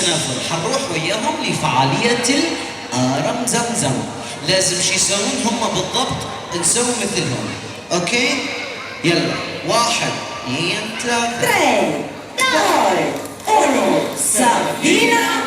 السنافر حنروح وياهم لفعالية الآرم زمزم. لازم شو يسوون هم بالضبط؟ نسوي مثلهم. اوكي؟ يلا 1 2 3 3 2 1 Sabina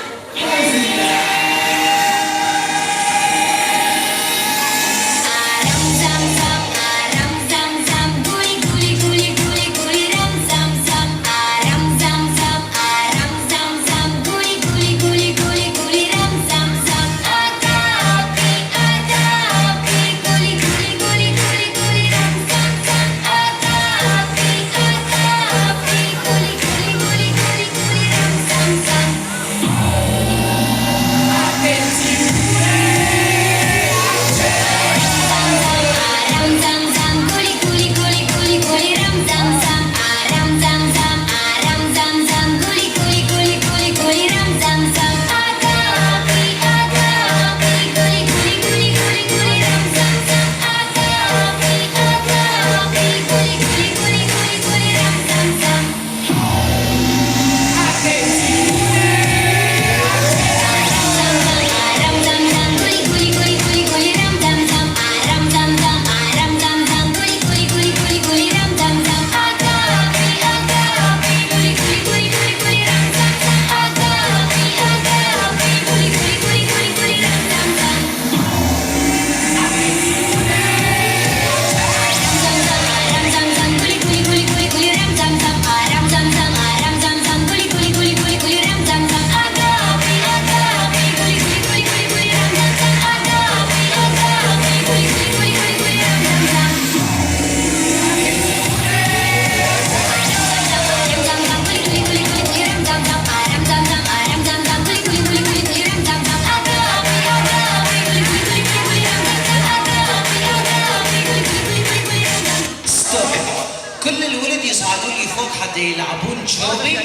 كل الولد يصعدوا لي فوق حتى يلعبون شوبي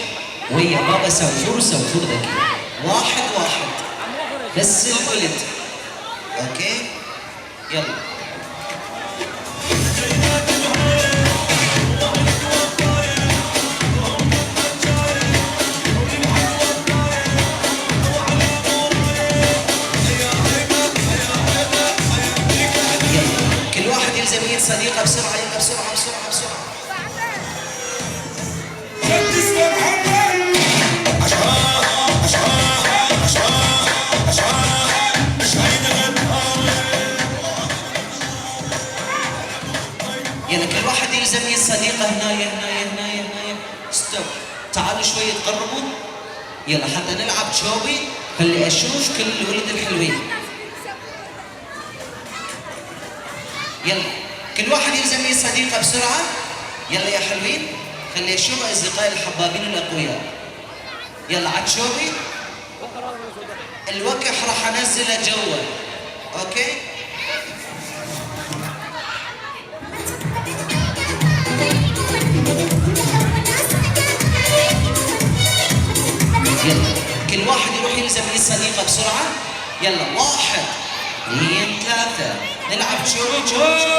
ويا بابا سوفور وسوفور ذكي. 1 1 بس الولد. اوكي يلا. كل واحد يلزم يد صديقه بسرعه. يلا بسرعه بسرعه بسرعه. يلا كل واحد يلزم يد صديقه. هنايا هنايا هنايا هنايا. ستوب. تعالوا شوي تقربوا. يلا حتى نلعب شوبي. خلي اشوف كل الولد الحلوين. يلا كل واحد يلزم يد صديقه بسرعه. يلا يا حلوين. خلي اشوف اصدقائي الحبابين الاقوياء. يلا عاد شوبي. الوكح راح انزله جوا. اوكي يلا كل واحد يروح يلزم يد صديقه بسرعه. يلا 1 2 3 نلعب شوبي شوبي.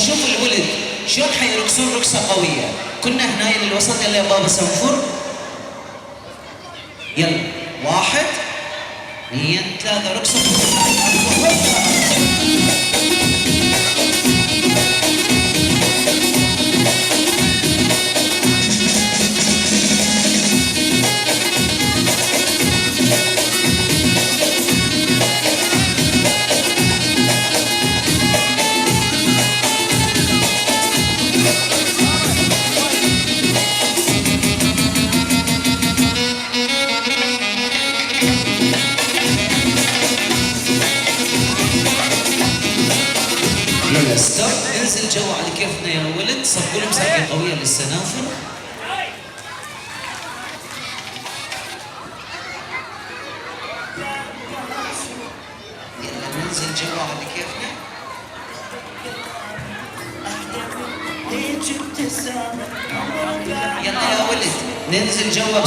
نشوف الولد شلون حيرقصون رقصة قوية. كنا هنا للوسط. يلا يا بابا سنفر. يلا 1 2 3 رقصة. يلا ستوب. انزل جوا على كيفنا يا ولد. صبوا لهم ساقية قوية للسنافر. يلا ننزل جوا على كيفنا. يلا يا ولد ننزل جوا.